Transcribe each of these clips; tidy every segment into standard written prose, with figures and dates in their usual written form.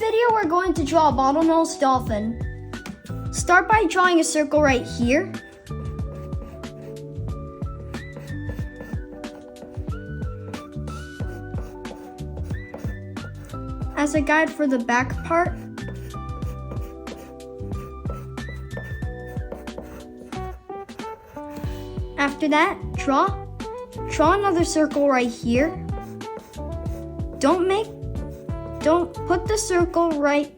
video, we're going to draw a bottlenose dolphin. Start by drawing a circle right here. As a guide for the back part. After that, draw another circle right here. Don't put the circle right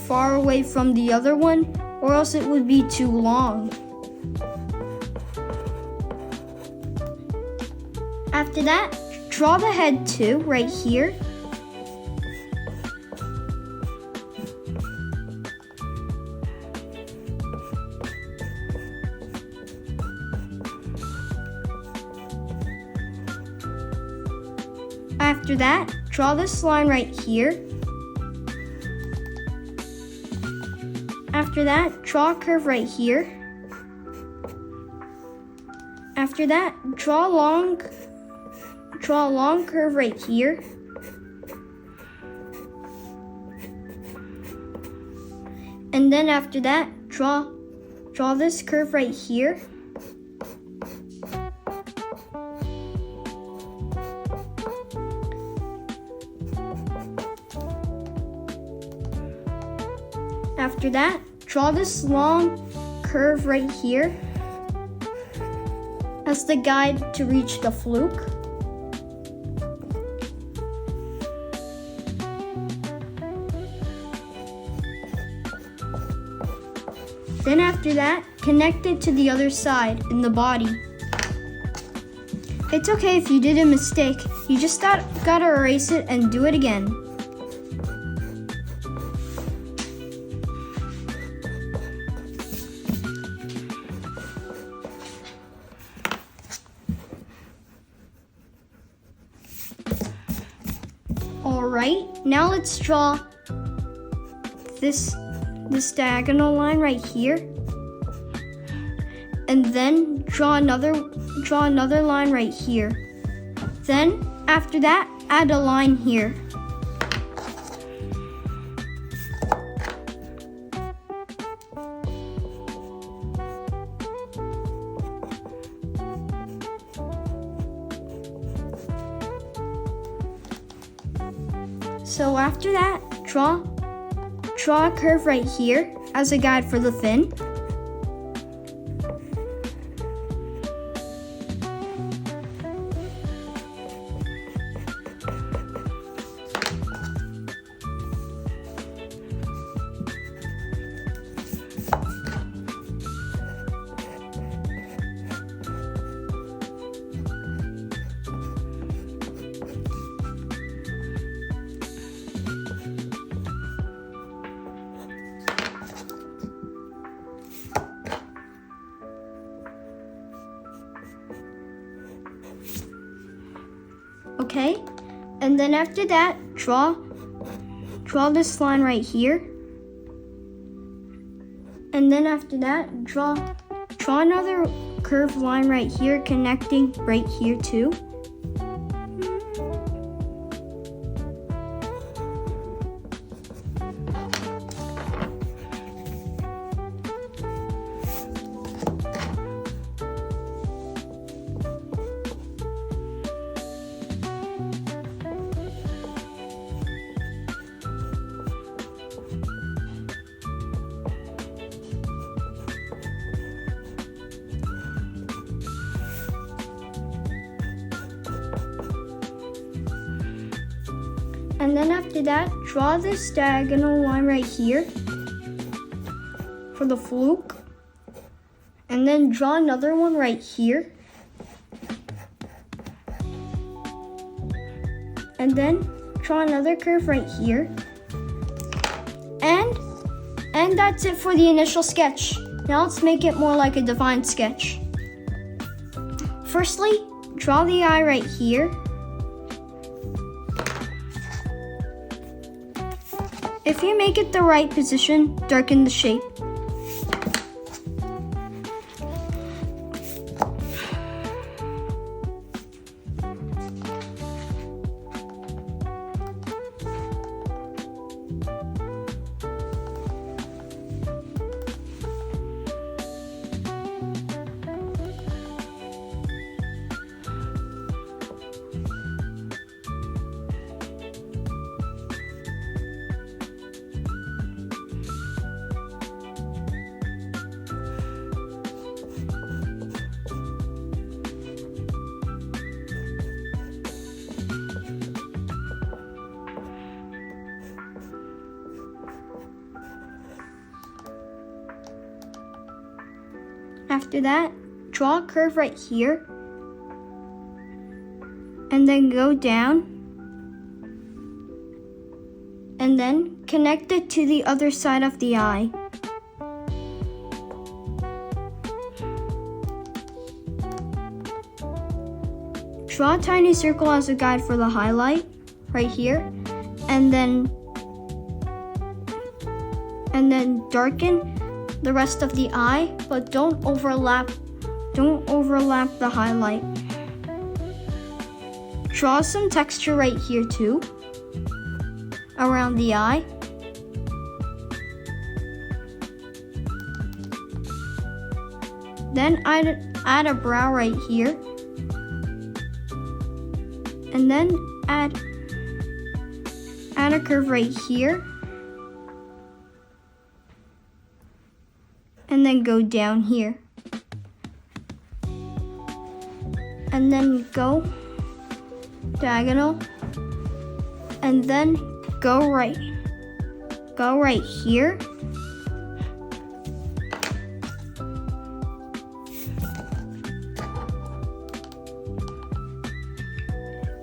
far away from the other one, or else it would be too long. After that, draw the head too, right here. After that, draw this line right here. After that, draw a curve right here. After that, draw a long curve right here. And then after that, draw this curve right here. After that, draw this long curve right here as the guide to reach the fluke. Then after that, connect it to the other side in the body. It's okay if you did a mistake, you just gotta erase it and do it again. Alright, now let's draw this diagonal line right here. And then draw another line right here. Then, after that, add a line here. So after that, draw a curve right here as a guide for the fin. Okay, and then after that, draw this line right here. And then after that, draw another curved line right here, connecting right here too. And then after that, draw this diagonal line right here for the fluke. And then draw another one right here. And then draw another curve right here. And that's it for the initial sketch. Now let's make it more like a defined sketch. Firstly, draw the eye right here. If you make it the right position, darken the shape. After that, draw a curve right here. And then go down. And then connect it to the other side of the eye. Draw a tiny circle as a guide for the highlight right here, and then darken the rest of the eye, but don't overlap the highlight. Draw some texture right here too, around the eye. Then add a brow right here. And then add a curve right here. And then go down here. And then go diagonal. And then go right here.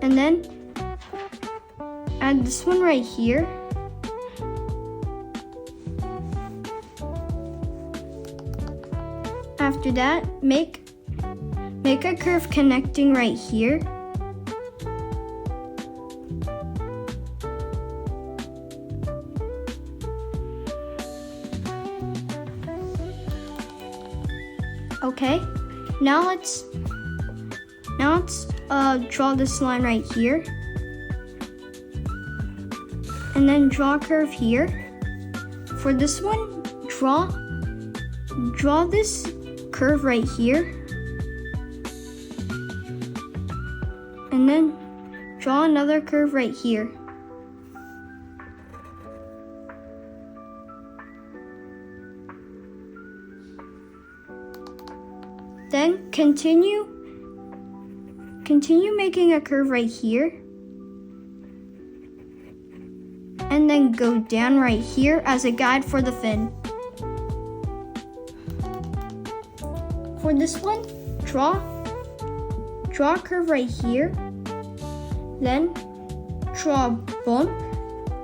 And then add this one right here. After that, make a curve connecting right here. Okay, now let's draw this line right here, and then draw a curve here. For this one, draw this curve right here, and then draw another curve right here. Then continue making a curve right here, and then go down right here as a guide for the fin. For this one, draw a curve right here, then draw a bump,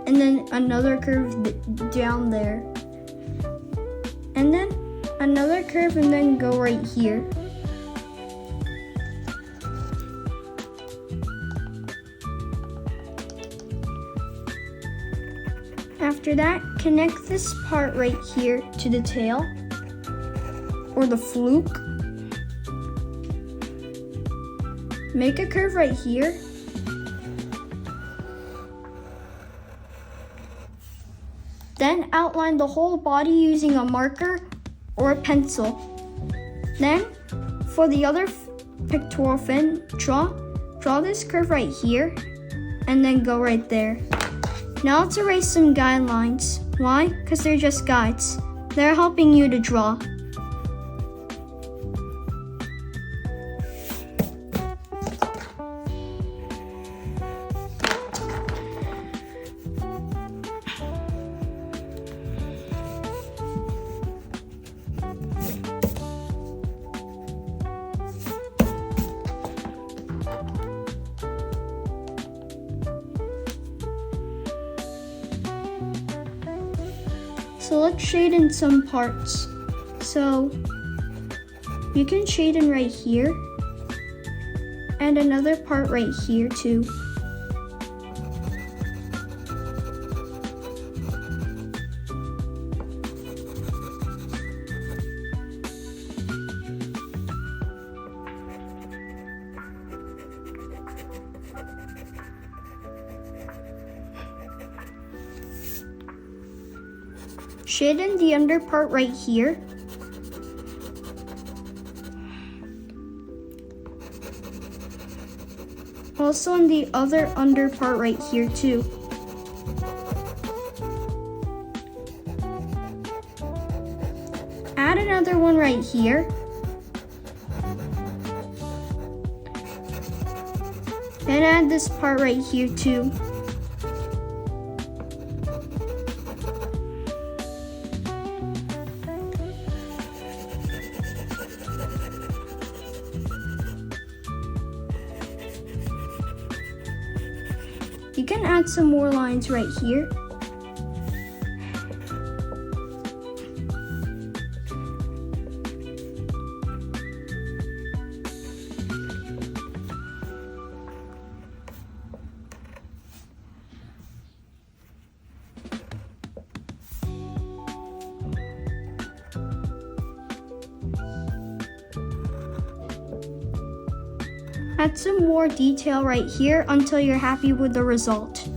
and then another curve down there, and then another curve, and then go right here. After that, connect this part right here to the tail or the fluke. Make a curve right here. Then outline the whole body using a marker or a pencil. Then, for the other pectoral fin, draw this curve right here, and then go right there. Now let's erase some guidelines. Why? Because they're just guides. They're helping you to draw. So let's shade in some parts. So you can shade in right here and another part right here too. Shade in the under part right here. Also in the other under part right here too. Add another one right here. Then add this part right here too. You can add some more lines right here. Add some more detail right here until you're happy with the result.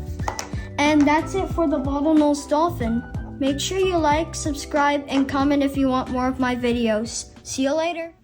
And that's it for the bottlenose dolphin. Make sure you like, subscribe, and comment if you want more of my videos. See you later.